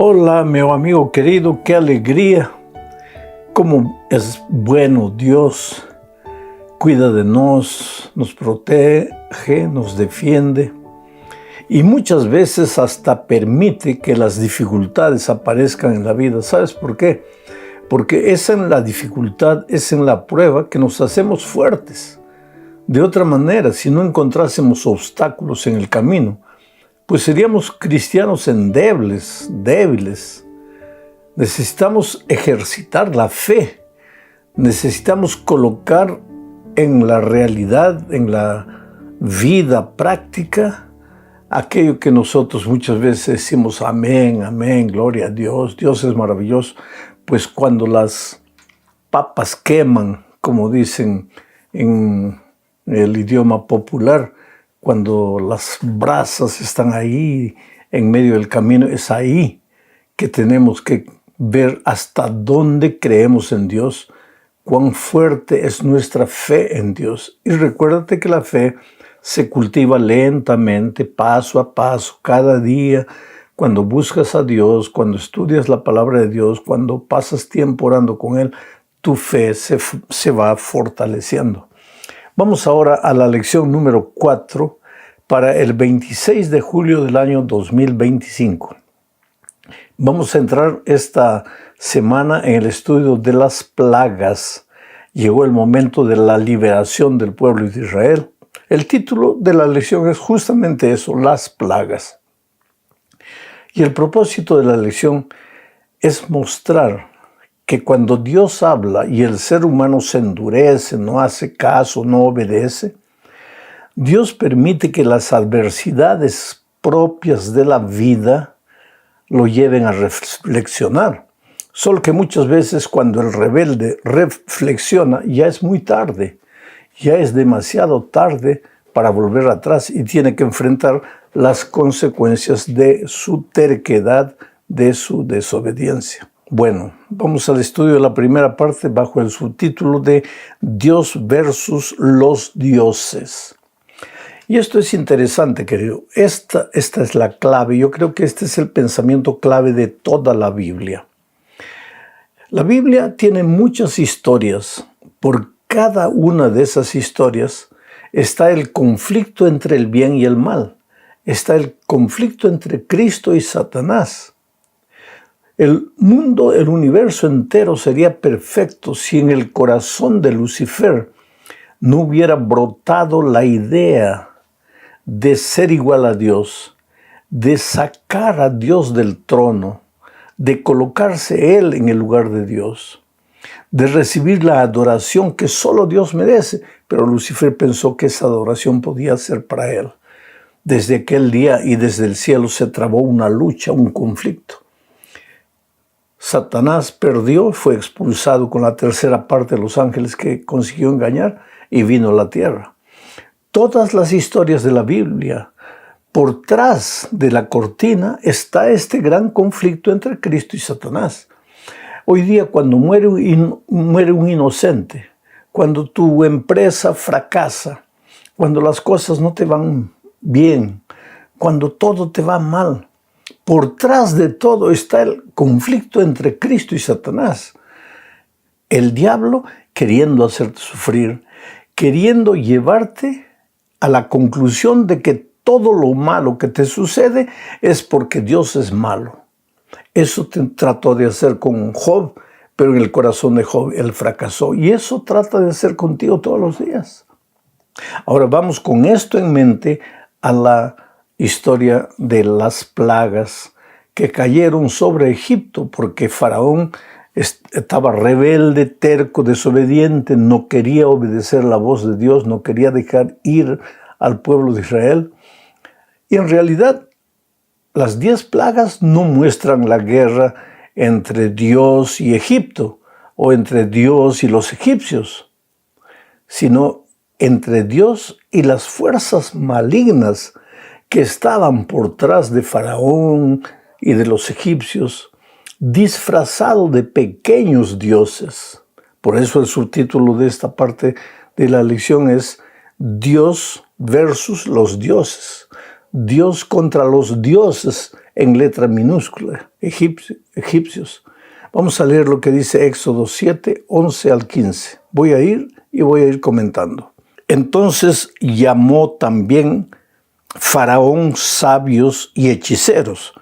Hola, mi amigo querido, qué alegría. Cómo es bueno Dios. Cuida de nos protege, nos defiende y muchas veces hasta permite que las dificultades aparezcan en la vida. ¿Sabes por qué? Porque es en la dificultad, es en la prueba que nos hacemos fuertes. De otra manera, si no encontrásemos obstáculos en el camino, pues seríamos cristianos endebles, débiles. Necesitamos ejercitar la fe. Necesitamos colocar en la realidad, en la vida práctica, aquello que nosotros muchas veces decimos amén, amén, gloria a Dios, Dios es maravilloso. Pues cuando las papas queman, como dicen en el idioma popular, cuando las brasas están ahí en medio del camino, es ahí que tenemos que ver hasta dónde creemos en Dios, cuán fuerte es nuestra fe en Dios. Y recuérdate que la fe se cultiva lentamente, paso a paso, cada día, cuando buscas a Dios, cuando estudias la palabra de Dios, cuando pasas tiempo orando con Él, tu fe se va fortaleciendo. Vamos ahora a la lección número 4 para el 26 de julio del año 2025. Vamos a entrar esta semana en el estudio de las plagas. Llegó el momento de la liberación del pueblo de Israel. El título de la lección es justamente eso, las plagas. Y el propósito de la lección es mostrar que cuando Dios habla y el ser humano se endurece, no hace caso, no obedece, Dios permite que las adversidades propias de la vida lo lleven a reflexionar. Solo que muchas veces cuando el rebelde reflexiona ya es muy tarde, ya es demasiado tarde para volver atrás y tiene que enfrentar las consecuencias de su terquedad, de su desobediencia. Bueno, vamos al estudio de la primera parte bajo el subtítulo de Dios versus los dioses. Y esto es interesante, querido. Esta es la clave. Yo creo que este es el pensamiento clave de toda la Biblia. La Biblia tiene muchas historias. Por cada una de esas historias está el conflicto entre el bien y el mal. Está el conflicto entre Cristo y Satanás. El mundo, el universo entero sería perfecto si en el corazón de Lucifer no hubiera brotado la idea de ser igual a Dios, de sacar a Dios del trono, de colocarse Él en el lugar de Dios, de recibir la adoración que solo Dios merece, pero Lucifer pensó que esa adoración podía ser para Él. Desde aquel día y desde el cielo se trabó una lucha, un conflicto. Satanás perdió, fue expulsado con la tercera parte de los ángeles que consiguió engañar y vino a la tierra. Todas las historias de la Biblia, por tras de la cortina está este gran conflicto entre Cristo y Satanás. Hoy día cuando muere un inocente, cuando tu empresa fracasa, cuando las cosas no te van bien, cuando todo te va mal, por tras de todo está el conflicto entre Cristo y Satanás. El diablo queriendo hacerte sufrir, queriendo llevarte a la conclusión de que todo lo malo que te sucede es porque Dios es malo. Eso trató de hacer con Job, pero en el corazón de Job él fracasó. Y eso trata de hacer contigo todos los días. Ahora vamos con esto en mente a la historia de las plagas que cayeron sobre Egipto porque Faraón estaba rebelde, terco, desobediente, no quería obedecer la voz de Dios, no quería dejar ir al pueblo de Israel. Y en realidad, las 10 plagas no muestran la guerra entre Dios y Egipto o entre Dios y los egipcios, sino entre Dios y las fuerzas malignas que estaban por tras de Faraón y de los egipcios, disfrazado de pequeños dioses. Por eso el subtítulo de esta parte de la lección es Dios versus los dioses. Dios contra los dioses en letra minúscula, egipcios. Vamos a leer lo que dice Éxodo 7, 11 al 15. Voy a ir comentando. Entonces llamó también Faraón sabios y hechiceros,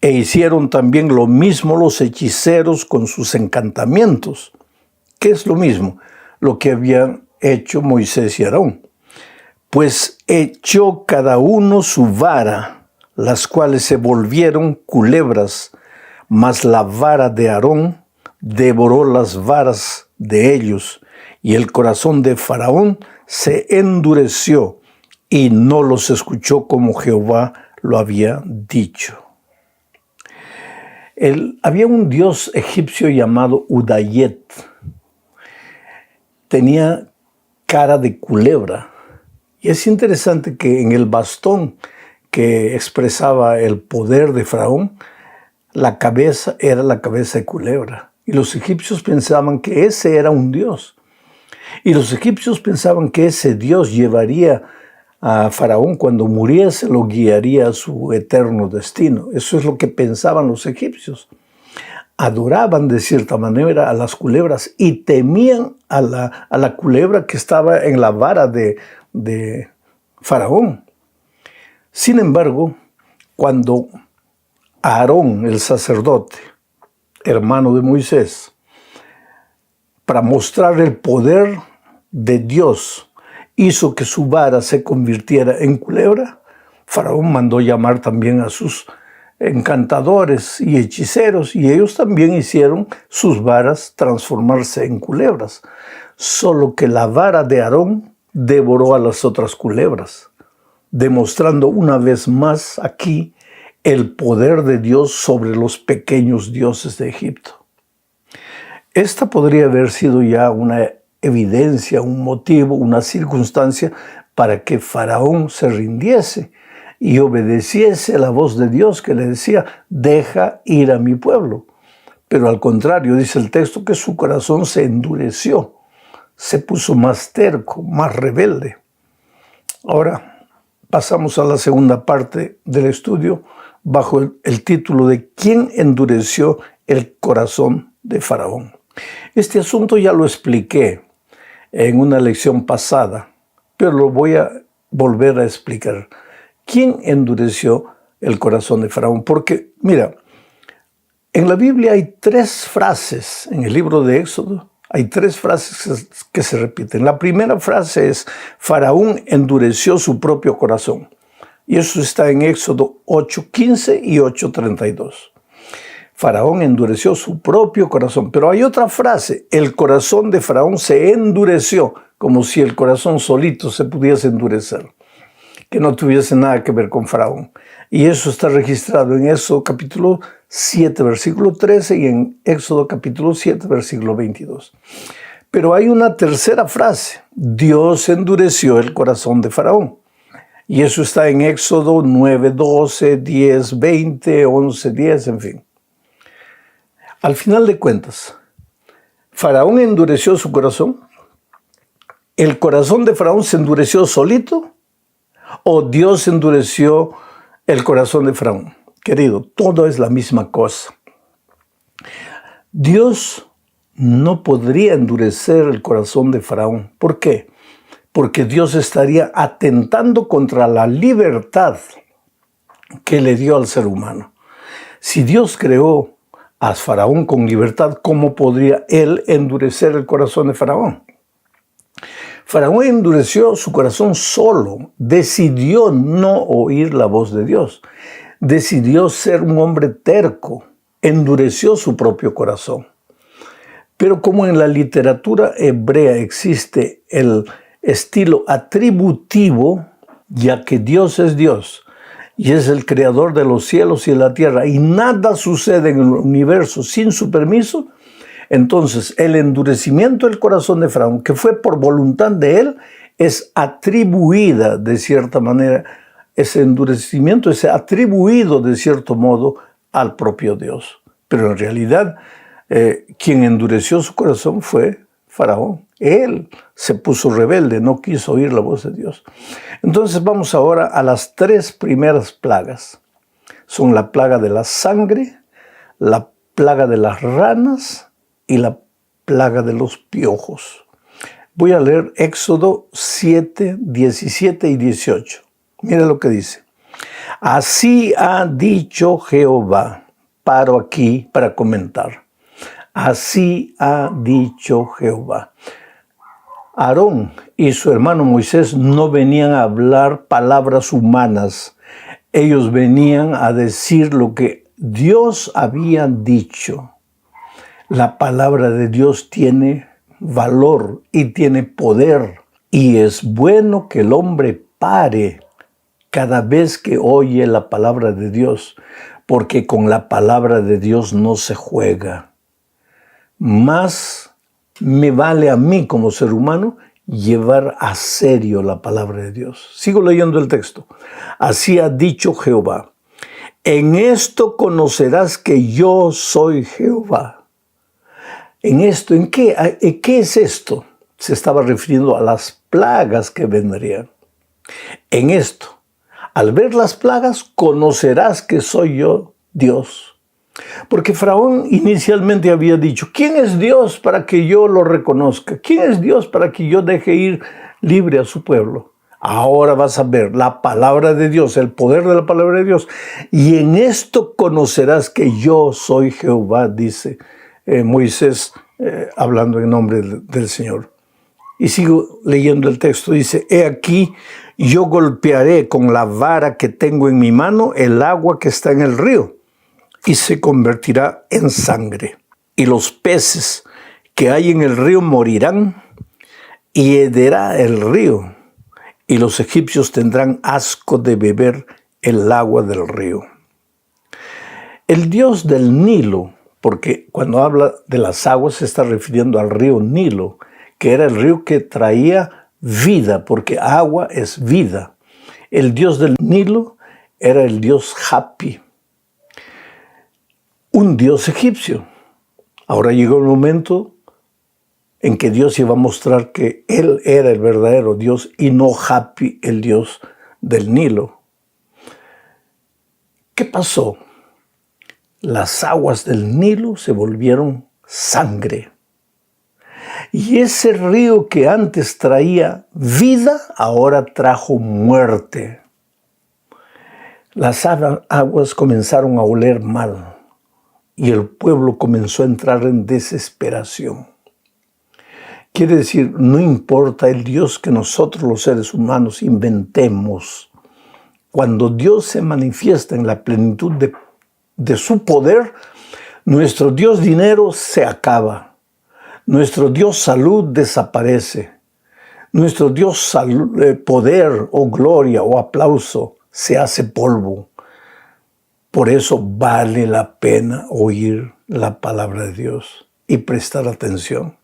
e hicieron también lo mismo los hechiceros con sus encantamientos. ¿Qué es lo mismo? Lo que habían hecho Moisés y Aarón. Pues echó cada uno su vara, las cuales se volvieron culebras, mas la vara de Aarón devoró las varas de ellos, y el corazón de Faraón se endureció, y no los escuchó como Jehová lo había dicho. Había un dios egipcio llamado Udayet. Tenía cara de culebra. Y es interesante que en el bastón que expresaba el poder de Faraón, la cabeza era la cabeza de culebra. Y los egipcios pensaban que ese era un dios. Y los egipcios pensaban que ese dios llevaría a Faraón cuando muriese, lo guiaría a su eterno destino. Eso es lo que pensaban los egipcios. Adoraban de cierta manera a las culebras y temían a la culebra que estaba en la vara de Faraón. Sin embargo, cuando Aarón, el sacerdote, hermano de Moisés, para mostrar el poder de Dios, hizo que su vara se convirtiera en culebra, Faraón mandó llamar también a sus encantadores y hechiceros, y ellos también hicieron sus varas transformarse en culebras. Solo que la vara de Aarón devoró a las otras culebras, demostrando una vez más aquí el poder de Dios sobre los pequeños dioses de Egipto. Esta podría haber sido ya una evidencia, un motivo, una circunstancia para que Faraón se rindiese y obedeciese a la voz de Dios que le decía, deja ir a mi pueblo. Pero al contrario, dice el texto que su corazón se endureció, se puso más terco, más rebelde. Ahora pasamos a la segunda parte del estudio bajo el título de ¿Quién endureció el corazón de Faraón? Este asunto ya lo expliqué en una lección pasada, pero lo voy a volver a explicar. ¿Quién endureció el corazón de Faraón? Porque, mira, en la Biblia hay 3 frases, en el libro de Éxodo, hay 3 frases que se repiten. La primera frase es, Faraón endureció su propio corazón. Y eso está en Éxodo 8:15 y 8:32. Faraón endureció su propio corazón. Pero hay otra frase, el corazón de Faraón se endureció, como si el corazón solito se pudiese endurecer, que no tuviese nada que ver con Faraón. Y eso está registrado en Éxodo capítulo 7, versículo 13 y en Éxodo capítulo 7, versículo 22. Pero hay una tercera frase, Dios endureció el corazón de Faraón. Y eso está en Éxodo 9, 12, 10, 20, 11, 10, en fin. Al final de cuentas, ¿Faraón endureció su corazón? ¿El corazón de Faraón se endureció solito? ¿O Dios endureció el corazón de Faraón? Querido, todo es la misma cosa. Dios no podría endurecer el corazón de Faraón. ¿Por qué? Porque Dios estaría atentando contra la libertad que le dio al ser humano. Si Dios creó a Faraón con libertad, ¿cómo podría él endurecer el corazón de Faraón? Faraón endureció su corazón solo, decidió no oír la voz de Dios, decidió ser un hombre terco, endureció su propio corazón. Pero como en la literatura hebrea existe el estilo atributivo, ya que Dios es Dios y es el creador de los cielos y de la tierra y nada sucede en el universo sin su permiso, entonces el endurecimiento del corazón de Faraón, que fue por voluntad de él, es atribuida de cierta manera, ese endurecimiento es atribuido de cierto modo al propio Dios. Pero en realidad quien endureció su corazón fue Faraón. Él se puso rebelde, no quiso oír la voz de Dios. Entonces vamos ahora a las 3 primeras plagas. Son la plaga de la sangre, la plaga de las ranas y la plaga de los piojos. Voy a leer Éxodo 7, 17 y 18. Mira lo que dice. Así ha dicho Jehová. Paro aquí para comentar. Así ha dicho Jehová. Aarón y su hermano Moisés no venían a hablar palabras humanas. Ellos venían a decir lo que Dios había dicho. La palabra de Dios tiene valor y tiene poder. Y es bueno que el hombre pare cada vez que oye la palabra de Dios, porque con la palabra de Dios no se juega. Más me vale a mí como ser humano llevar a serio la palabra de Dios. Sigo leyendo el texto. Así ha dicho Jehová. En esto conocerás que yo soy Jehová. ¿En esto? ¿En qué? ¿Qué es esto? Se estaba refiriendo a las plagas que vendrían. En esto, al ver las plagas, conocerás que soy yo Dios. Porque Faraón inicialmente había dicho, ¿quién es Dios para que yo lo reconozca? ¿Quién es Dios para que yo deje ir libre a su pueblo? Ahora vas a ver la palabra de Dios, el poder de la palabra de Dios. Y en esto conocerás que yo soy Jehová, dice Moisés, hablando en nombre del Señor. Y sigo leyendo el texto. Dice, he aquí, yo golpearé con la vara que tengo en mi mano el agua que está en el río, y se convertirá en sangre. Y los peces que hay en el río morirán, y hederá el río, y los egipcios tendrán asco de beber el agua del río. El dios del Nilo, porque cuando habla de las aguas se está refiriendo al río Nilo, que era el río que traía vida, porque agua es vida. El dios del Nilo era el dios Hapi, un dios egipcio. Ahora llegó el momento en que Dios iba a mostrar que Él era el verdadero Dios y no Hapi, el dios del Nilo. ¿Qué pasó? Las aguas del Nilo se volvieron sangre. Y ese río que antes traía vida, ahora trajo muerte. Las aguas comenzaron a oler mal y el pueblo comenzó a entrar en desesperación. Quiere decir, no importa el Dios que nosotros los seres humanos inventemos. Cuando Dios se manifiesta en la plenitud de su poder, nuestro Dios dinero se acaba. Nuestro Dios salud desaparece. Nuestro Dios poder o gloria o aplauso se hace polvo. Por eso vale la pena oír la palabra de Dios y prestar atención.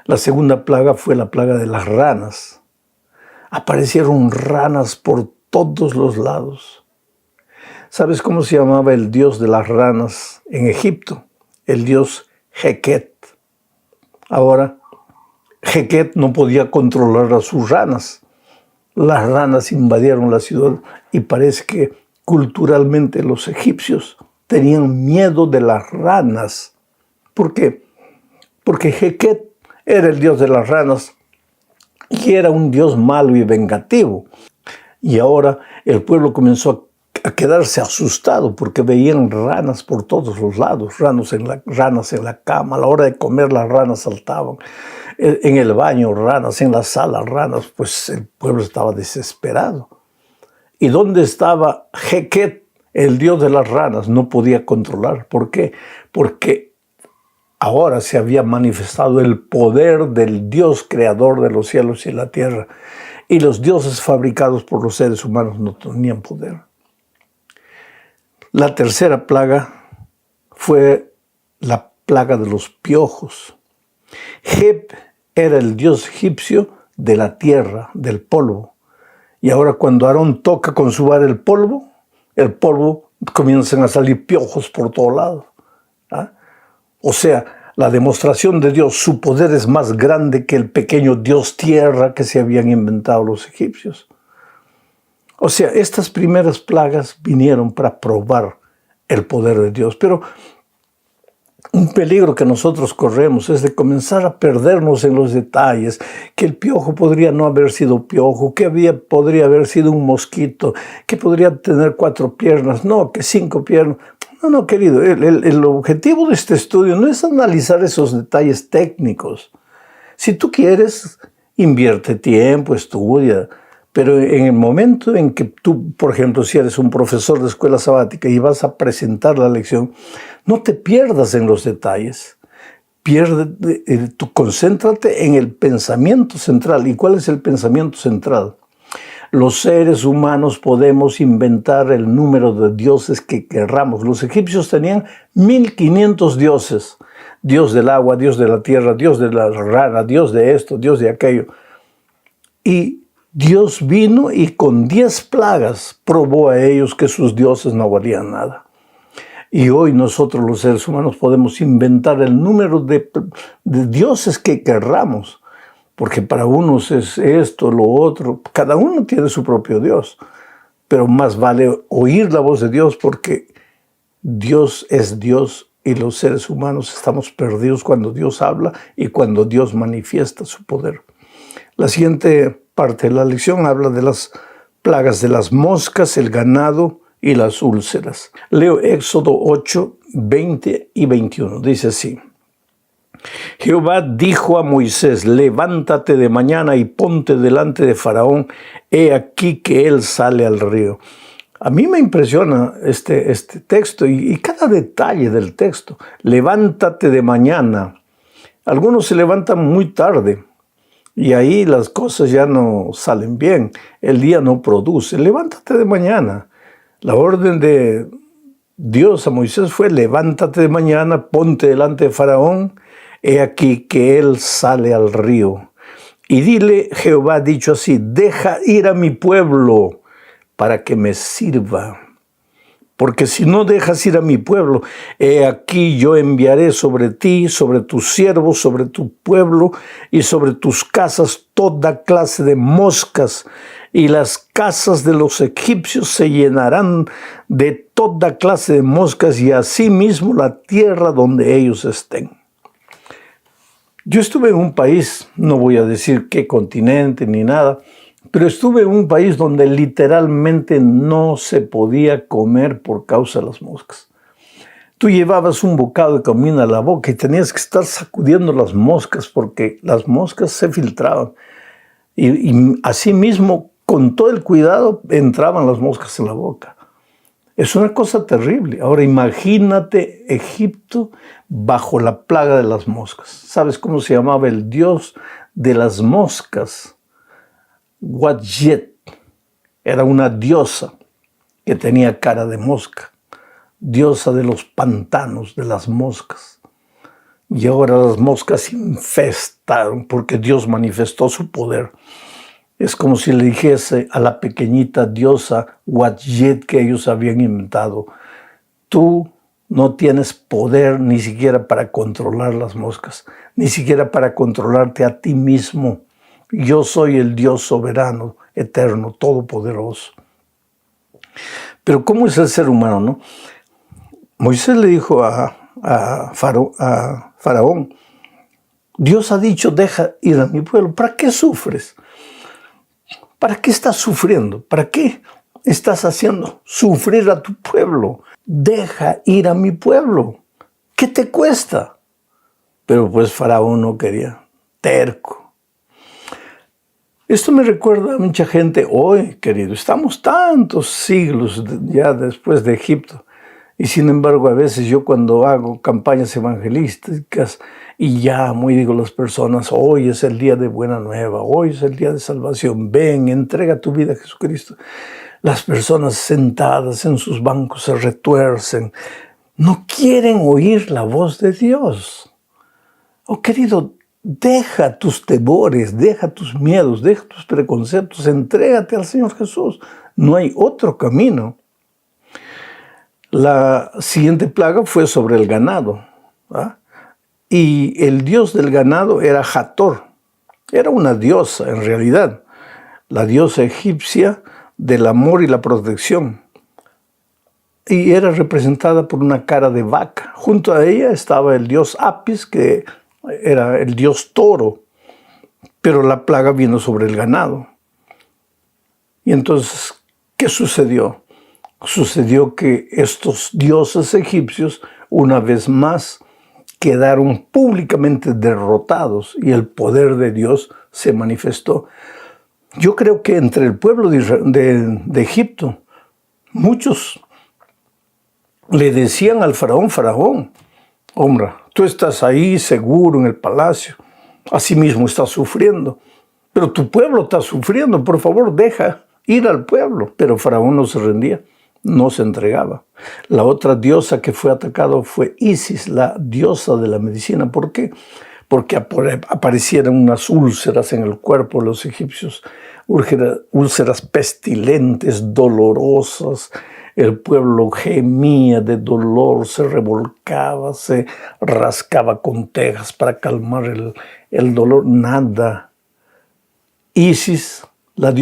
La segunda plaga fue la plaga de las ranas. Aparecieron ranas por todos los lados. ¿Sabes cómo se llamaba el dios de las ranas en Egipto? El dios Heket. Ahora, Heket no podía controlar a sus ranas. Las ranas invadieron la ciudad y parece que culturalmente los egipcios tenían miedo de las ranas. ¿Por qué? Porque Heket era el dios de las ranas y era un dios malo y vengativo. Y ahora el pueblo comenzó a quedarse asustado porque veían ranas por todos los lados, ranas en la cama, a la hora de comer las ranas saltaban, en el baño ranas, en la sala ranas, pues el pueblo estaba desesperado. ¿Y dónde estaba Heket, el dios de las ranas? No podía controlar. ¿Por qué? Porque ahora se había manifestado el poder del Dios creador de los cielos y la tierra. Y los dioses fabricados por los seres humanos no tenían poder. La tercera plaga fue la plaga de los piojos. Geb era el dios egipcio de la tierra, del polvo. Y ahora cuando Aarón toca con su vara el polvo comienzan a salir piojos por todo lado. ¿Ah? O sea, La demostración de Dios, su poder es más grande que el pequeño Dios tierra que se habían inventado los egipcios. O sea, estas primeras plagas vinieron para probar el poder de Dios. Pero un peligro que nosotros corremos es de comenzar a perdernos en los detalles, que el piojo podría no haber sido piojo, que podría haber sido un mosquito, que podría tener 4 piernas, no, que 5 piernas. No, querido, el objetivo de este estudio no es analizar esos detalles técnicos. Si tú quieres, invierte tiempo, estudia, pero en el momento en que tú, por ejemplo, si eres un profesor de escuela sabática y vas a presentar la lección, no te pierdas en los detalles. Concéntrate en el pensamiento central. ¿Y cuál es el pensamiento central? Los seres humanos podemos inventar el número de dioses que querramos. Los egipcios tenían 1500 dioses. Dios del agua, Dios de la tierra, Dios de la rana, Dios de esto, Dios de aquello. Y Dios vino y con 10 plagas probó a ellos que sus dioses no valían nada. Y hoy nosotros los seres humanos podemos inventar el número de dioses que querramos. Porque para unos es esto, lo otro. Cada uno tiene su propio Dios. Pero más vale oír la voz de Dios porque Dios es Dios y los seres humanos estamos perdidos cuando Dios habla y cuando Dios manifiesta su poder. La siguiente parte de la lección habla de las plagas de las moscas, el ganado y las úlceras. Leo Éxodo 8, 20 y 21. Dice así. Jehová dijo a Moisés, levántate de mañana y ponte delante de Faraón, he aquí que él sale al río. A mí me impresiona este texto y cada detalle del texto. Levántate de mañana. Algunos se levantan muy tarde y ahí las cosas ya no salen bien. El día no produce. Levántate de mañana. La orden de Dios a Moisés fue, levántate de mañana, ponte delante de Faraón, he aquí que él sale al río. Y dile, Jehová ha dicho así, deja ir a mi pueblo para que me sirva. Porque si no dejas ir a mi pueblo, he aquí yo enviaré sobre ti, sobre tus siervos, sobre tu pueblo y sobre tus casas toda clase de moscas. Y las casas de los egipcios se llenarán de toda clase de moscas y asimismo la tierra donde ellos estén. Yo estuve en un país, no voy a decir qué continente ni nada, pero estuve en un país donde literalmente no se podía comer por causa de las moscas. Tú llevabas un bocado de comida a la boca y tenías que estar sacudiendo las moscas porque las moscas se filtraban. Y así mismo, con todo el cuidado, entraban las moscas en la boca. Es una cosa terrible. Ahora imagínate Egipto bajo la plaga de las moscas. ¿Sabes cómo se llamaba el dios de las moscas? Wadjet. Era una diosa que tenía cara de mosca. Diosa de los pantanos, de las moscas. Y ahora las moscas infestaron porque Dios manifestó su poder. Es como si le dijese a la pequeñita diosa Wadjet que ellos habían inventado, tú no tienes poder ni siquiera para controlar las moscas, ni siquiera para controlarte a ti mismo. Yo soy el Dios soberano, eterno, todopoderoso. Pero ¿cómo es el ser humano, no? Moisés le dijo a Faraón, Dios ha dicho, deja ir a mi pueblo. ¿Para qué sufres? ¿Para qué estás sufriendo? ¿Para qué estás haciendo sufrir a tu pueblo? Deja ir a mi pueblo. ¿Qué te cuesta? Pero pues Faraón no quería. Terco. Esto me recuerda a mucha gente hoy, querido. Estamos tantos siglos ya después de Egipto. Y sin embargo, a veces yo cuando hago campañas evangelísticas y llamo y digo a las personas, hoy es el día de buena nueva, hoy es el día de salvación, ven, entrega tu vida a Jesucristo. Las personas sentadas en sus bancos se retuercen, no quieren oír la voz de Dios. Oh, querido, deja tus temores, deja tus miedos, deja tus preconceptos, entrégate al Señor Jesús. No hay otro camino. La siguiente plaga fue sobre el ganado. y el dios del ganado era Hathor. Era una diosa en realidad, la diosa egipcia del amor y la protección. Y era representada por una cara de vaca. Junto a ella estaba el dios Apis, que era el dios toro, pero la plaga vino sobre el ganado. Y entonces, ¿qué sucedió? Sucedió que estos dioses egipcios, una vez más, quedaron públicamente derrotados y el poder de Dios se manifestó. Yo creo que entre el pueblo de Egipto, muchos le decían al faraón, faraón, hombre, tú estás ahí seguro en el palacio, así mismo estás sufriendo, pero tu pueblo está sufriendo, por favor deja ir al pueblo. Pero faraón no se rendía, no se entregaba. La otra diosa que fue atacada fue Isis, la diosa de la medicina. ¿Por qué? Porque aparecieron unas úlceras en el cuerpo de los egipcios, úlceras pestilentes, dolorosas. El pueblo gemía de dolor, se revolcaba, se rascaba con tejas para calmar el dolor. Nada. Isis, la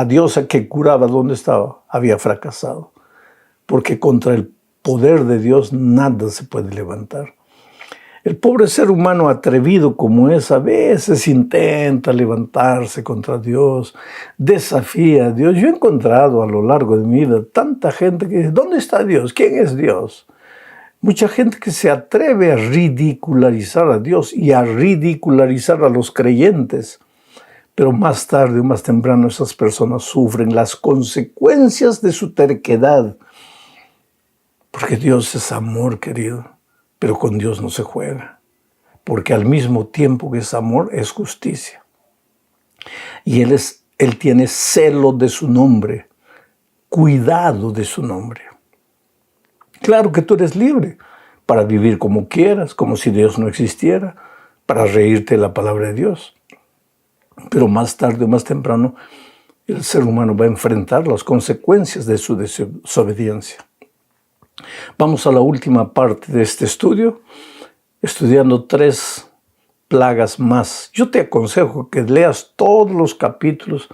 diosa que curaba, ¿dónde estaba? Había fracasado. Porque contra el poder de Dios nada se puede levantar. El pobre ser humano atrevido como es, a veces intenta levantarse contra Dios, desafía a Dios. Yo he encontrado a lo largo de mi vida tanta gente que dice, ¿dónde está Dios? ¿Quién es Dios? Mucha gente que se atreve a ridicularizar a Dios y a ridicularizar a los creyentes. Pero más tarde o más temprano esas personas sufren las consecuencias de su terquedad. Porque Dios es amor, querido. Pero con Dios no se juega, porque al mismo tiempo que es amor, es justicia. Y Él tiene celo de su nombre, cuidado de su nombre. Claro que tú eres libre para vivir como quieras, como si Dios no existiera, para reírte de la palabra de Dios. Pero más tarde o más temprano, el ser humano va a enfrentar las consecuencias de su desobediencia. Vamos a la última parte de este estudio, estudiando 3 plagas más. Yo te aconsejo que leas todos los capítulos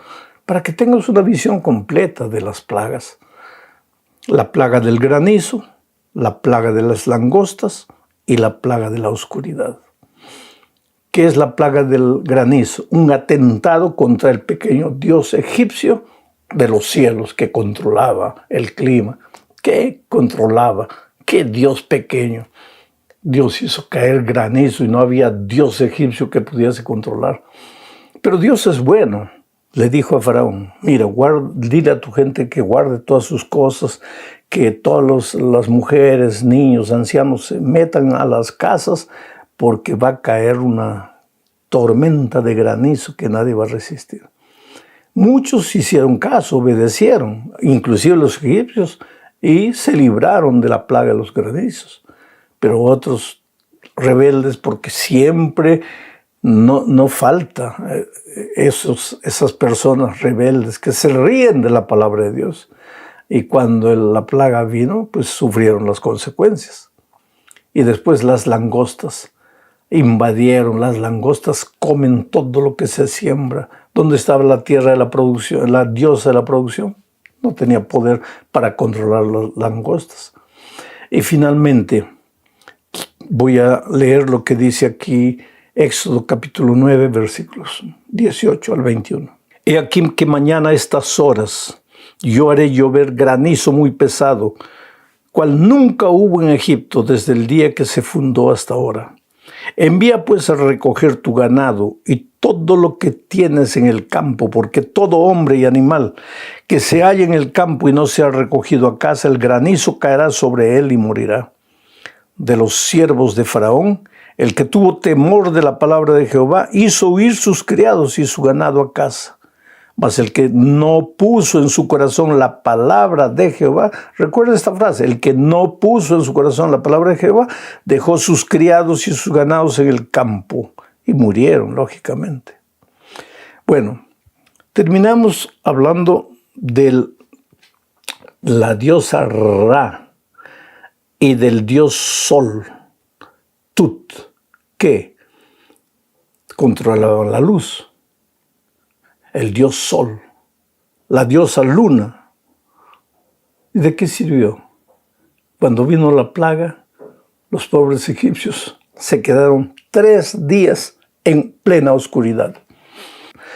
para que tengas una visión completa de las plagas. La plaga del granizo, la plaga de las langostas y la plaga de la oscuridad. ¿Qué es la plaga del granizo? Un atentado contra el pequeño dios egipcio de los cielos que controlaba el clima. ¿Qué controlaba? ¿Qué Dios pequeño? Dios hizo caer granizo y no había Dios egipcio que pudiese controlar. Pero Dios es bueno. Le dijo a Faraón, mira, dile a tu gente que guarde todas sus cosas, que todas las mujeres, niños, ancianos se metan a las casas porque va a caer una tormenta de granizo que nadie va a resistir. Muchos hicieron caso, obedecieron, inclusive los egipcios, y se libraron de la plaga de los granizos. Pero otros rebeldes, porque siempre no falta esas personas rebeldes que se ríen de la palabra de Dios. Y cuando la plaga vino, pues sufrieron las consecuencias. Y después las langostas invadieron, las langostas comen todo lo que se siembra. ¿Dónde estaba la tierra de la producción, la diosa de la producción? No tenía poder para controlar las langostas. Y finalmente, voy a leer lo que dice aquí Éxodo capítulo 9, versículos 18 al 21. He aquí que mañana a estas horas yo haré llover granizo muy pesado, cual nunca hubo en Egipto desde el día que se fundó hasta ahora. Envía pues a recoger tu ganado y todo lo que tienes en el campo, porque todo hombre y animal que se halle en el campo y no sea recogido a casa, el granizo caerá sobre él y morirá. De los siervos de Faraón, el que tuvo temor de la palabra de Jehová, hizo huir sus criados y su ganado a casa. Mas el que no puso en su corazón la palabra de Jehová, recuerda esta frase, el que no puso en su corazón la palabra de Jehová, dejó sus criados y sus ganados en el campo y murieron, lógicamente. Bueno, terminamos hablando de la diosa Ra y del dios Sol, Tut, que controlaban la luz, el dios Sol, la diosa Luna. ¿Y de qué sirvió? Cuando vino la plaga, los pobres egipcios se quedaron 3 días en plena oscuridad.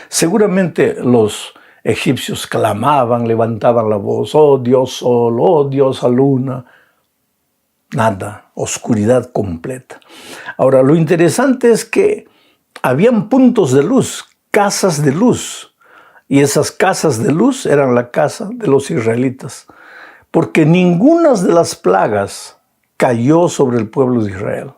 Seguramente los egipcios clamaban, levantaban la voz, oh Dios Sol, oh diosa Luna. Nada, oscuridad completa. Ahora, lo interesante es que habían puntos de luz, casas de luz, y esas casas de luz eran la casa de los israelitas, porque ninguna de las plagas cayó sobre el pueblo de Israel,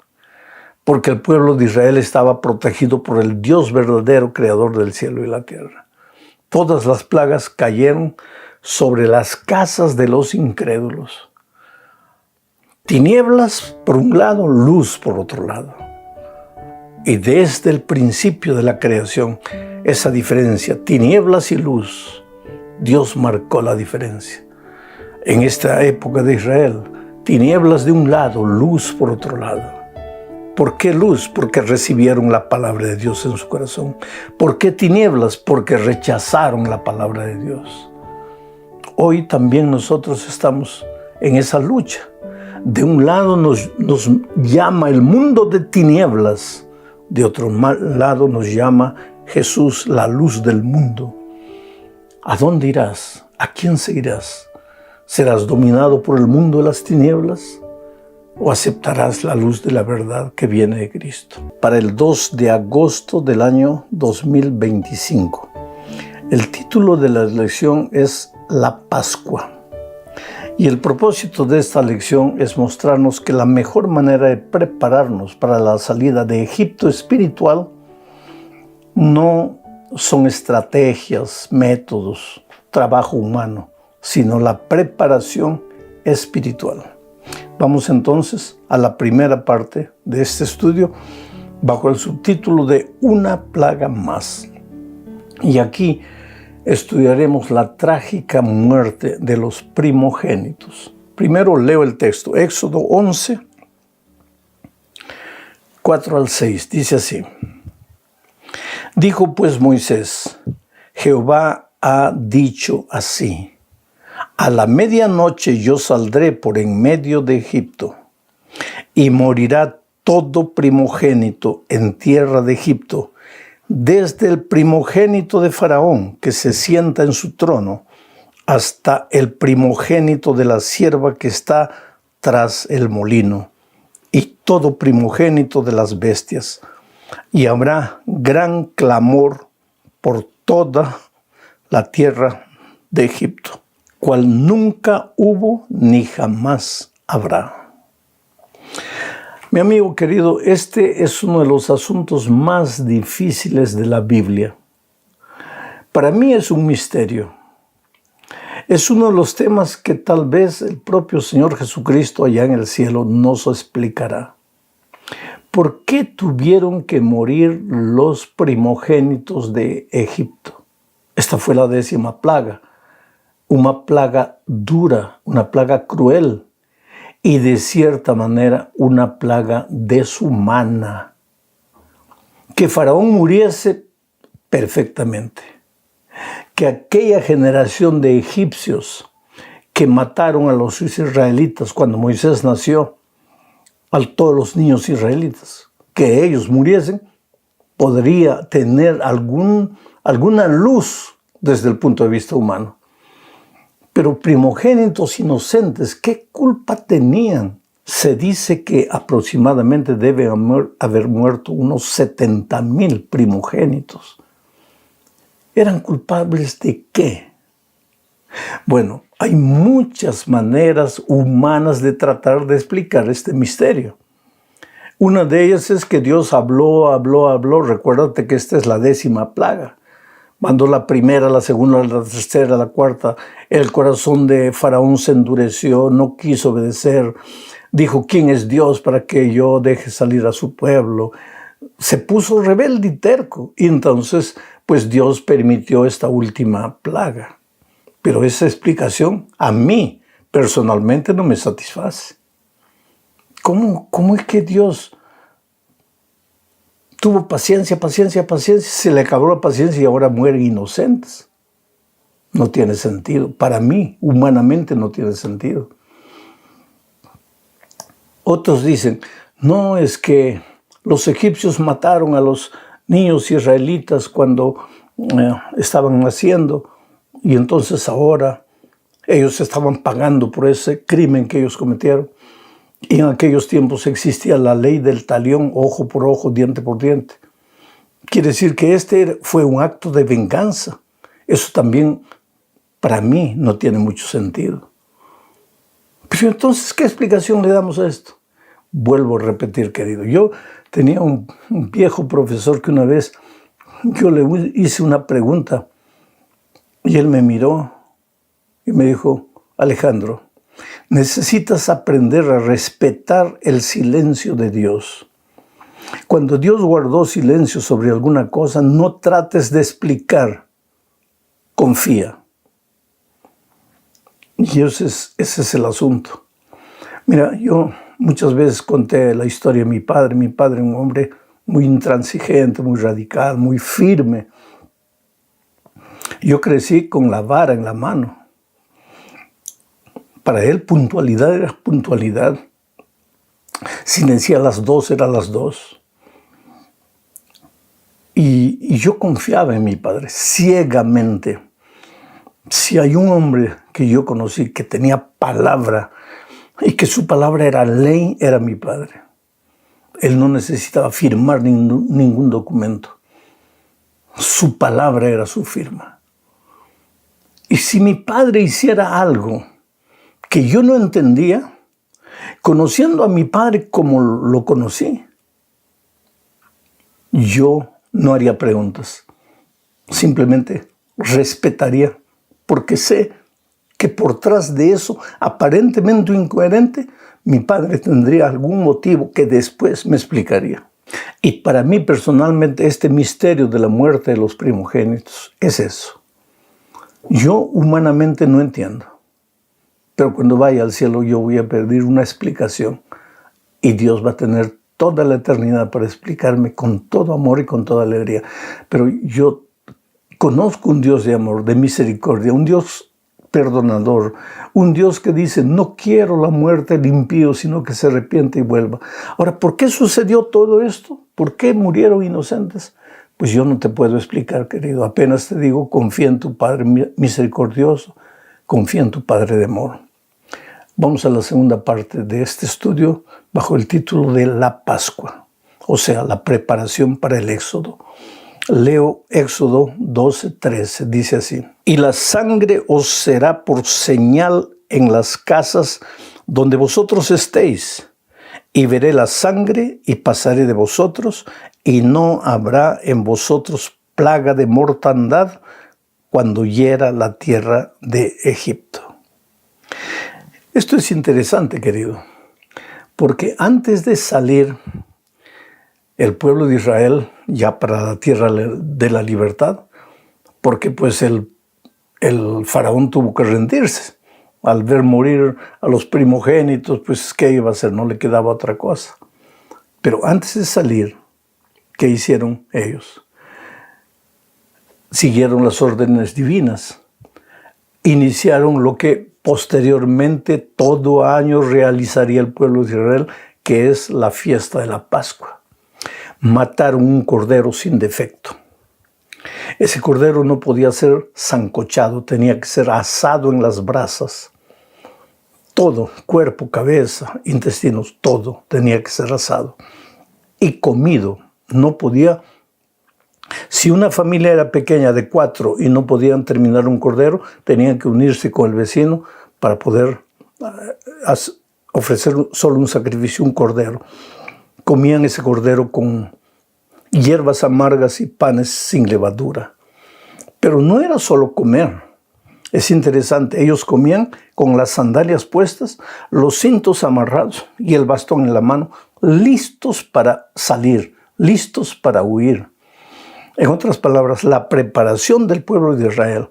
porque el pueblo de Israel estaba protegido por el Dios verdadero, creador del cielo y la tierra. Todas las plagas cayeron sobre las casas de los incrédulos. Tinieblas por un lado, luz por otro lado. Y desde el principio de la creación, esa diferencia, tinieblas y luz, Dios marcó la diferencia. En esta época de Israel, tinieblas de un lado, luz por otro lado. ¿Por qué luz? Porque recibieron la palabra de Dios en su corazón. ¿Por qué tinieblas? Porque rechazaron la palabra de Dios. Hoy también nosotros estamos en esa lucha. De un lado nos llama el mundo de tinieblas, de otro lado nos llama Jesús, la luz del mundo. ¿A dónde irás? ¿A quién seguirás? ¿Serás dominado por el mundo de las tinieblas? ¿O aceptarás la luz de la verdad que viene de Cristo? Para el 2 de agosto del año 2025. El título de la lección es La Pascua. Y el propósito de esta lección es mostrarnos que la mejor manera de prepararnos para la salida de Egipto espiritual no son estrategias, métodos, trabajo humano, sino la preparación espiritual. Vamos entonces a la primera parte de este estudio bajo el subtítulo de Una plaga más. Y aquí estudiaremos la trágica muerte de los primogénitos. Primero leo el texto, Éxodo 11, 4 al 6, dice así. Dijo pues Moisés, Jehová ha dicho así, a la medianoche yo saldré por en medio de Egipto, y morirá todo primogénito en tierra de Egipto, desde el primogénito de Faraón, que se sienta en su trono, hasta el primogénito de la sierva que está tras el molino, y todo primogénito de las bestias. Y habrá gran clamor por toda la tierra de Egipto, cual nunca hubo ni jamás habrá. Mi amigo querido, este es uno de los asuntos más difíciles de la Biblia. Para mí es un misterio. Es uno de los temas que tal vez el propio Señor Jesucristo allá en el cielo nos explicará. ¿Por qué tuvieron que morir los primogénitos de Egipto? Esta fue la 10ª plaga. Una plaga dura, una plaga cruel. Y de cierta manera una plaga deshumana. Que Faraón muriese perfectamente. Que aquella generación de egipcios que mataron a los israelitas cuando Moisés nació, a todos los niños israelitas, que ellos muriesen, podría tener alguna luz desde el punto de vista humano. Pero primogénitos inocentes, ¿qué culpa tenían? Se dice que aproximadamente deben haber muerto unos 70,000 primogénitos. ¿Eran culpables de qué? Bueno, hay muchas maneras humanas de tratar de explicar este misterio. Una de ellas es que Dios habló. Recuérdate que esta es la 10ª plaga. Mandó la primera, la segunda, la tercera, la cuarta. El corazón de Faraón se endureció, no quiso obedecer. Dijo, ¿quién es Dios para que yo deje salir a su pueblo? Se puso rebelde y terco. Y entonces, pues Dios permitió esta última plaga. Pero esa explicación a mí personalmente no me satisface. ¿Cómo es que Dios tuvo paciencia, se le acabó la paciencia y ahora mueren inocentes. No tiene sentido. Para mí, humanamente, no tiene sentido. Otros dicen, no, es que los egipcios mataron a los niños israelitas cuando estaban naciendo y entonces ahora ellos estaban pagando por ese crimen que ellos cometieron. Y en aquellos tiempos existía la ley del talión, ojo por ojo, diente por diente. Quiere decir que este fue un acto de venganza. Eso también, para mí, no tiene mucho sentido. Pero entonces, ¿qué explicación le damos a esto? Vuelvo a repetir, querido. Yo tenía un viejo profesor que una vez yo le hice una pregunta y él me miró y me dijo, Alejandro, necesitas aprender a respetar el silencio de Dios. Cuando Dios guardó silencio sobre alguna cosa, no trates de explicar, confía. Y ese es el asunto. Mira, yo muchas veces conté la historia de mi padre. Mi padre, un hombre muy intransigente, muy radical, muy firme. Yo crecí con la vara en la mano. Para él puntualidad era puntualidad. Si decía las 2, era las 2. Y yo confiaba en mi padre, ciegamente. Si hay un hombre que yo conocí que tenía palabra y que su palabra era ley, era mi padre. Él no necesitaba firmar ningún documento. Su palabra era su firma. Y si mi padre hiciera algo que yo no entendía, conociendo a mi padre como lo conocí, yo no haría preguntas. Simplemente respetaría, porque sé que por tras de eso, aparentemente incoherente, mi padre tendría algún motivo que después me explicaría. Y para mí personalmente este misterio de la muerte de los primogénitos es eso. Yo humanamente no entiendo. Pero cuando vaya al cielo yo voy a pedir una explicación y Dios va a tener toda la eternidad para explicarme con todo amor y con toda alegría. Pero yo conozco un Dios de amor, de misericordia, un Dios perdonador, un Dios que dice, no quiero la muerte del impío, sino que se arrepiente y vuelva. Ahora, ¿por qué sucedió todo esto? ¿Por qué murieron inocentes? Pues yo no te puedo explicar, querido. Apenas te digo, confía en tu Padre misericordioso, confía en tu Padre de amor. Vamos a la segunda parte de este estudio bajo el título de la Pascua, o sea, la preparación para el Éxodo. Leo Éxodo 12:13, dice así: y la sangre os será por señal en las casas donde vosotros estéis, y veré la sangre y pasaré de vosotros, y no habrá en vosotros plaga de mortandad cuando hiera la tierra de Egipto. Esto es interesante, querido, porque antes de salir el pueblo de Israel ya para la tierra de la libertad, porque pues el faraón tuvo que rendirse. Al ver morir a los primogénitos, pues ¿qué iba a hacer? No le quedaba otra cosa. Pero antes de salir, ¿qué hicieron ellos? Siguieron las órdenes divinas. Iniciaron lo que posteriormente todo año realizaría el pueblo de Israel, que es la fiesta de la Pascua. Mataron un cordero sin defecto. Ese cordero no podía ser sancochado, tenía que ser asado en las brasas. Todo, cuerpo, cabeza, intestinos, todo tenía que ser asado. Y comido, no podía. Si una familia era pequeña de 4 y no podían terminar un cordero, tenían que unirse con el vecino para poder ofrecer solo un sacrificio, un cordero. Comían ese cordero con hierbas amargas y panes sin levadura. Pero no era solo comer. Es interesante, ellos comían con las sandalias puestas, los cintos amarrados y el bastón en la mano, listos para salir, listos para huir. En otras palabras, la preparación del pueblo de Israel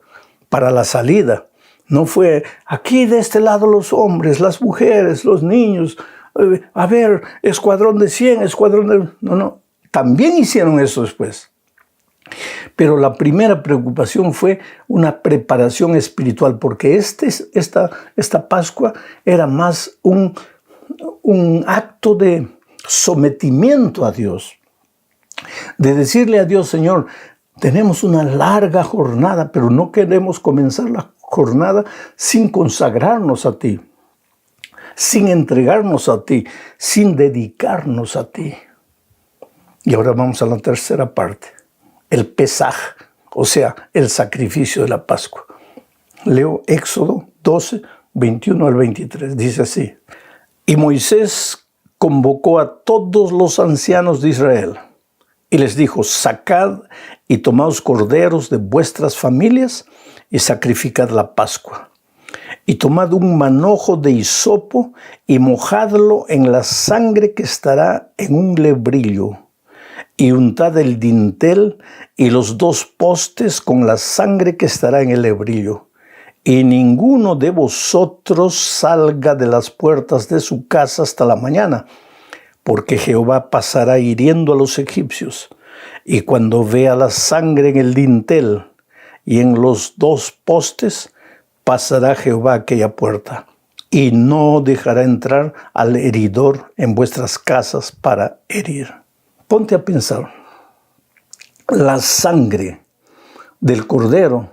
para la salida no fue aquí de este lado los hombres, las mujeres, los niños, a ver, escuadrón de 100, escuadrón de... No. También hicieron eso después. Pero la primera preocupación fue una preparación espiritual, porque esta Pascua era más un acto de sometimiento a Dios. De decirle a Dios, Señor, tenemos una larga jornada, pero no queremos comenzar la jornada sin consagrarnos a ti, sin entregarnos a ti, sin dedicarnos a ti. Y ahora vamos a la tercera parte, el Pesaj, o sea, el sacrificio de la Pascua. Leo Éxodo 12, 21 al 23, dice así. Y Moisés convocó a todos los ancianos de Israel y les dijo, sacad y tomaos corderos de vuestras familias y sacrificad la Pascua. Y tomad un manojo de hisopo y mojadlo en la sangre que estará en un lebrillo. Y untad el dintel y los 2 postes con la sangre que estará en el lebrillo. Y ninguno de vosotros salga de las puertas de su casa hasta la mañana, porque Jehová pasará hiriendo a los egipcios. Y cuando vea la sangre en el dintel y en los 2 postes, pasará Jehová aquella puerta, y no dejará entrar al heridor en vuestras casas para herir. Ponte a pensar, la sangre del cordero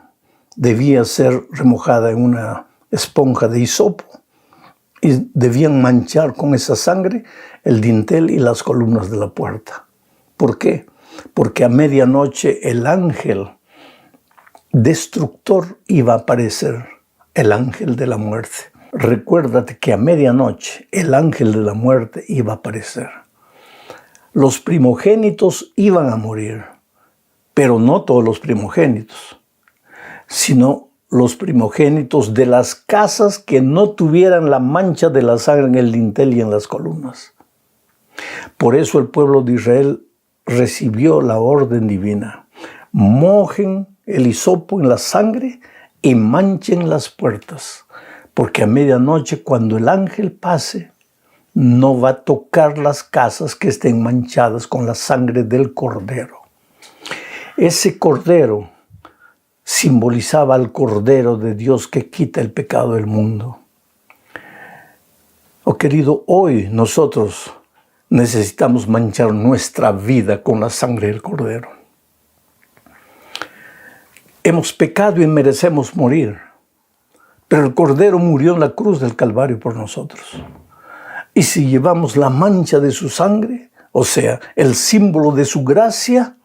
debía ser remojada en una esponja de hisopo y debían manchar con esa sangre el dintel y las columnas de la puerta. ¿Por qué? Porque a medianoche el ángel destructor iba a aparecer, el ángel de la muerte. Recuérdate que a medianoche el ángel de la muerte iba a aparecer. Los primogénitos iban a morir, pero no todos los primogénitos, sino los primogénitos de las casas que no tuvieran la mancha de la sangre en el dintel y en las columnas. Por eso el pueblo de Israel recibió la orden divina. Mojen el hisopo en la sangre y manchen las puertas, porque a medianoche cuando el ángel pase, no va a tocar las casas que estén manchadas con la sangre del cordero. Ese cordero simbolizaba al Cordero de Dios que quita el pecado del mundo. Oh querido, hoy nosotros necesitamos manchar nuestra vida con la sangre del Cordero. Hemos pecado y merecemos morir, pero el Cordero murió en la cruz del Calvario por nosotros. Y si llevamos la mancha de su sangre, o sea, el símbolo de su gracia,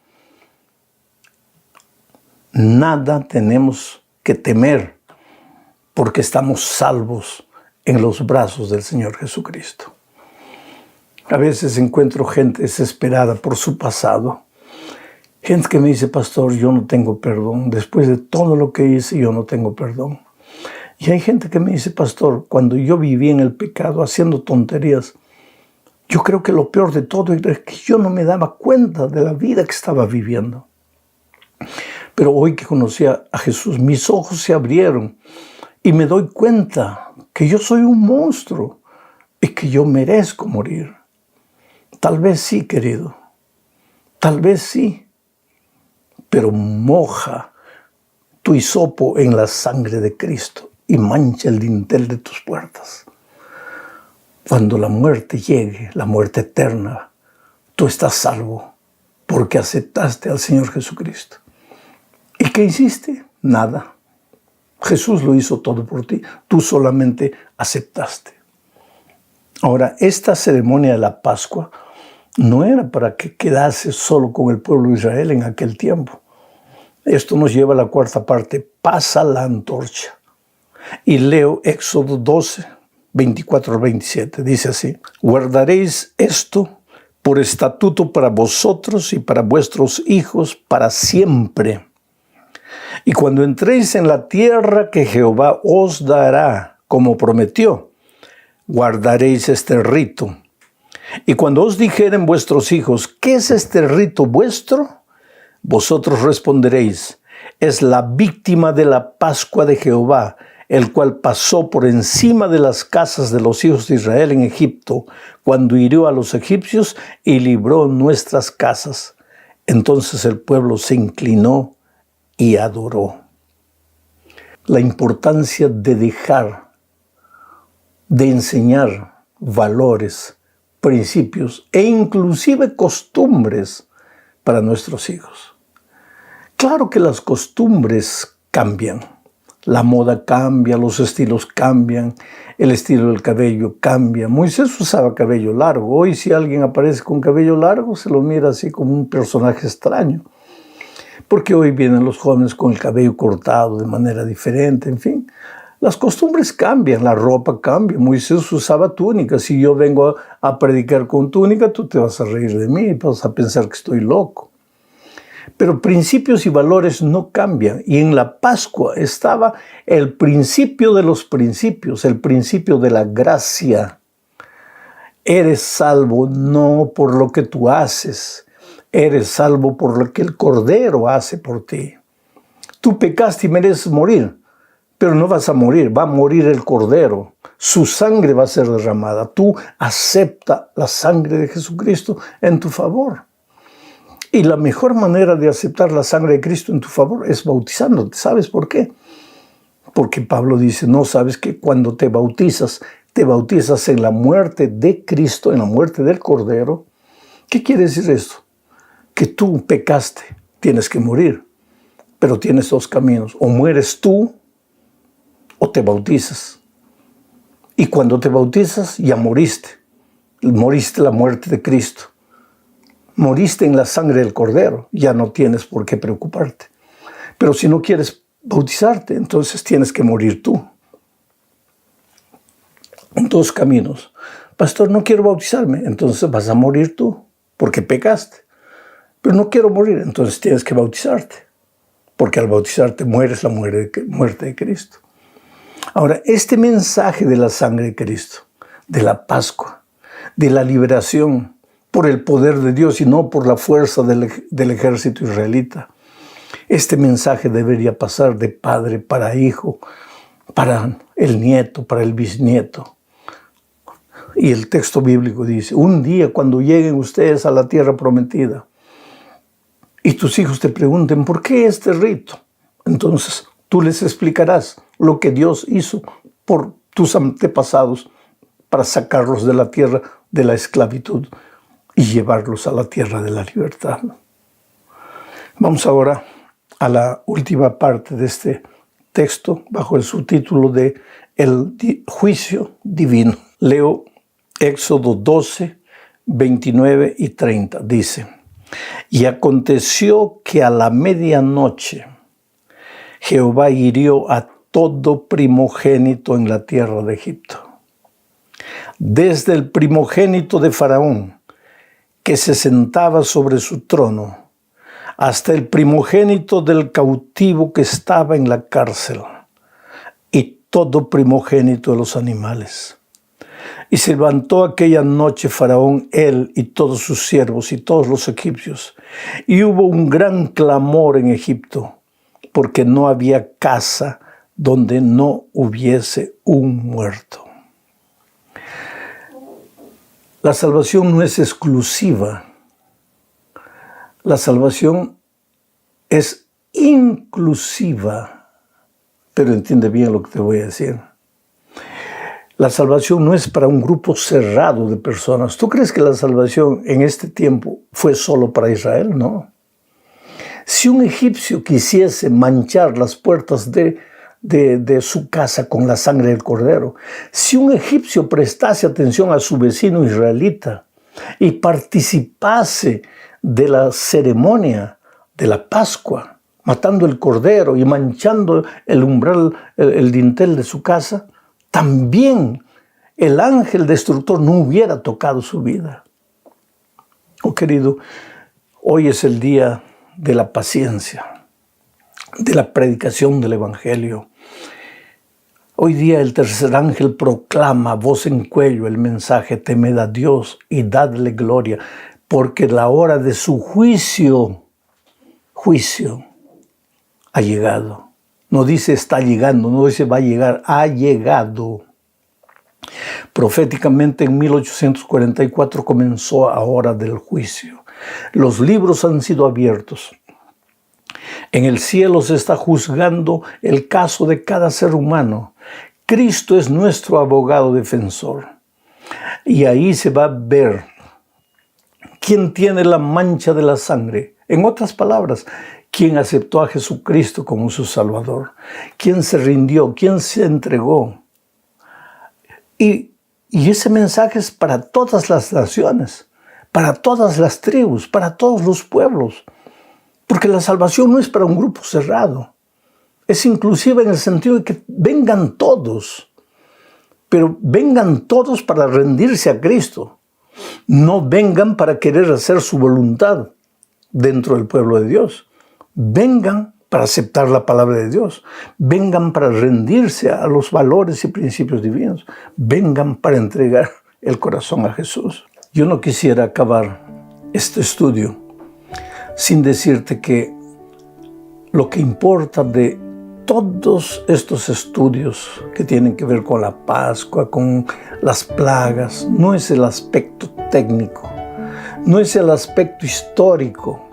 nada tenemos que temer, porque estamos salvos en los brazos del Señor Jesucristo. A veces encuentro gente desesperada por su pasado. Gente que me dice, pastor, yo no tengo perdón. Después de todo lo que hice, yo no tengo perdón. Y hay gente que me dice, pastor, cuando yo viví en el pecado haciendo tonterías, yo creo que lo peor de todo era que yo no me daba cuenta de la vida que estaba viviendo. Pero hoy que conocí a Jesús, mis ojos se abrieron y me doy cuenta que yo soy un monstruo y que yo merezco morir. Tal vez sí, querido, tal vez sí, pero moja tu hisopo en la sangre de Cristo y mancha el dintel de tus puertas. Cuando la muerte llegue, la muerte eterna, tú estás salvo porque aceptaste al Señor Jesucristo. ¿Y qué hiciste? Nada. Jesús lo hizo todo por ti. Tú solamente aceptaste. Ahora, esta ceremonia de la Pascua no era para que quedase solo con el pueblo de Israel en aquel tiempo. Esto nos lleva a la cuarta parte. Pasa la antorcha. Y leo Éxodo 12, 24 al 27. Dice así. Guardaréis esto por estatuto para vosotros y para vuestros hijos para siempre. Y cuando entréis en la tierra que Jehová os dará, como prometió, guardaréis este rito. Y cuando os dijeren vuestros hijos, ¿qué es este rito vuestro? Vosotros responderéis, es la víctima de la Pascua de Jehová, el cual pasó por encima de las casas de los hijos de Israel en Egipto, cuando hirió a los egipcios y libró nuestras casas. Entonces el pueblo se inclinó y adoró. La importancia de dejar, de enseñar valores, principios e inclusive costumbres para nuestros hijos. Claro que las costumbres cambian. La moda cambia, los estilos cambian, el estilo del cabello cambia. Moisés usaba cabello largo. Hoy si alguien aparece con cabello largo, se lo mira así como un personaje extraño. Porque hoy vienen los jóvenes con el cabello cortado de manera diferente, en fin. Las costumbres cambian, la ropa cambia. Moisés usaba túnica. Si yo vengo a predicar con túnica, tú te vas a reír de mí y vas a pensar que estoy loco. Pero principios y valores no cambian. Y en la Pascua estaba el principio de los principios, el principio de la gracia. Eres salvo no por lo que tú haces, eres salvo por lo que el Cordero hace por ti. Tú pecaste y mereces morir, pero no vas a morir, va a morir el Cordero. Su sangre va a ser derramada. Tú acepta la sangre de Jesucristo en tu favor. Y la mejor manera de aceptar la sangre de Cristo en tu favor es bautizándote. ¿Sabes por qué? Porque Pablo dice, no sabes que cuando te bautizas en la muerte de Cristo, en la muerte del Cordero. ¿Qué quiere decir esto? Que tú pecaste, tienes que morir, pero tienes dos caminos. O mueres tú o te bautizas. Y cuando te bautizas ya moriste la muerte de Cristo. Moriste en la sangre del Cordero, ya no tienes por qué preocuparte. Pero si no quieres bautizarte, entonces tienes que morir tú. Dos caminos. Pastor, no quiero bautizarme, entonces vas a morir tú, porque pecaste. Pero no quiero morir, entonces tienes que bautizarte, porque al bautizarte mueres la muerte de Cristo. Ahora, este mensaje de la sangre de Cristo, de la Pascua, de la liberación, por el poder de Dios y no por la fuerza del ejército israelita. Este mensaje debería pasar de padre para hijo, para el nieto, para el bisnieto. Y el texto bíblico dice, un día cuando lleguen ustedes a la tierra prometida y tus hijos te pregunten, ¿por qué este rito? Entonces tú les explicarás lo que Dios hizo por tus antepasados para sacarlos de la tierra de la esclavitud y llevarlos a la tierra de la libertad. Vamos ahora a la última parte de este texto bajo el subtítulo de El juicio divino. Leo Éxodo 12, 29 y 30. Dice, y aconteció que a la medianoche Jehová hirió a todo primogénito en la tierra de Egipto, desde el primogénito de Faraón, que se sentaba sobre su trono, hasta el primogénito del cautivo que estaba en la cárcel, y todo primogénito de los animales. Y se levantó aquella noche Faraón, él y todos sus siervos y todos los egipcios, y hubo un gran clamor en Egipto, porque no había casa donde no hubiese un muerto. La salvación no es exclusiva. La salvación es inclusiva. Pero entiende bien lo que te voy a decir. La salvación no es para un grupo cerrado de personas. ¿Tú crees que la salvación en este tiempo fue solo para Israel? No. Si un egipcio quisiese manchar las puertas de su casa con la sangre del Cordero, si un egipcio prestase atención a su vecino israelita y participase de la ceremonia de la Pascua, matando el Cordero y manchando el umbral, el dintel de su casa, también el ángel destructor no hubiera tocado su vida. Oh querido, hoy es el día de la paciencia, de la predicación del Evangelio. Hoy día el tercer ángel proclama a voz en cuello el mensaje: temed a Dios y dadle gloria, porque la hora de su juicio ha llegado. No dice está llegando, no dice va a llegar, ha llegado. Proféticamente en 1844 comenzó la hora del juicio. Los libros han sido abiertos. En el cielo se está juzgando el caso de cada ser humano. Cristo es nuestro abogado defensor. Y ahí se va a ver quién tiene la mancha de la sangre. En otras palabras, quién aceptó a Jesucristo como su Salvador. Quién se rindió, quién se entregó. Y ese mensaje es para todas las naciones, para todas las tribus, para todos los pueblos. Porque la salvación no es para un grupo cerrado. Es inclusive en el sentido de que vengan todos. Pero vengan todos para rendirse a Cristo. No vengan para querer hacer su voluntad dentro del pueblo de Dios. Vengan para aceptar la palabra de Dios. Vengan para rendirse a los valores y principios divinos. Vengan para entregar el corazón a Jesús. Yo no quisiera acabar este estudio sin decirte que lo que importa de todos estos estudios que tienen que ver con la Pascua, con las plagas, no es el aspecto técnico, no es el aspecto histórico,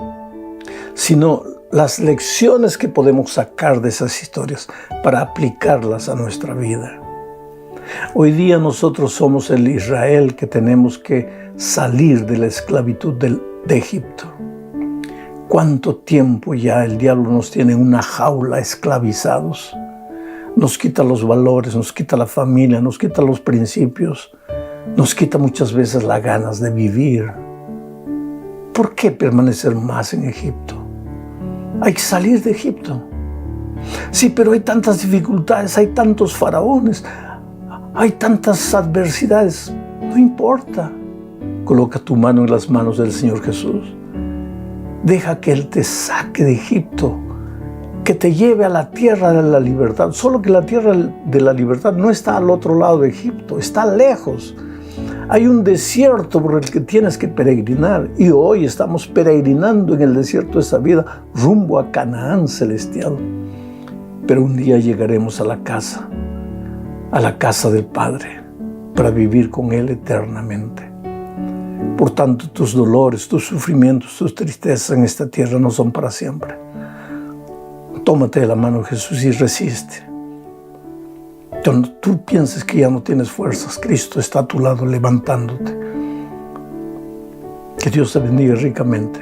sino las lecciones que podemos sacar de esas historias para aplicarlas a nuestra vida. Hoy día nosotros somos el Israel que tenemos que salir de la esclavitud de Egipto. ¿Cuánto tiempo ya el diablo nos tiene en una jaula esclavizados? Nos quita los valores, nos quita la familia, nos quita los principios, nos quita muchas veces las ganas de vivir. ¿Por qué permanecer más en Egipto? Hay que salir de Egipto. Sí, pero hay tantas dificultades, hay tantos faraones, hay tantas adversidades. No importa. Coloca tu mano en las manos del Señor Jesús. Deja que Él te saque de Egipto, que te lleve a la tierra de la libertad. Solo que la tierra de la libertad no está al otro lado de Egipto, está lejos. Hay un desierto por el que tienes que peregrinar y hoy estamos peregrinando en el desierto de esa vida rumbo a Canaán celestial. Pero un día llegaremos a la casa del Padre, para vivir con Él eternamente. Por tanto, tus dolores, tus sufrimientos, tus tristezas en esta tierra no son para siempre. Tómate de la mano de Jesús y resiste. Cuando tú pienses que ya no tienes fuerzas, Cristo está a tu lado levantándote. Que Dios te bendiga ricamente.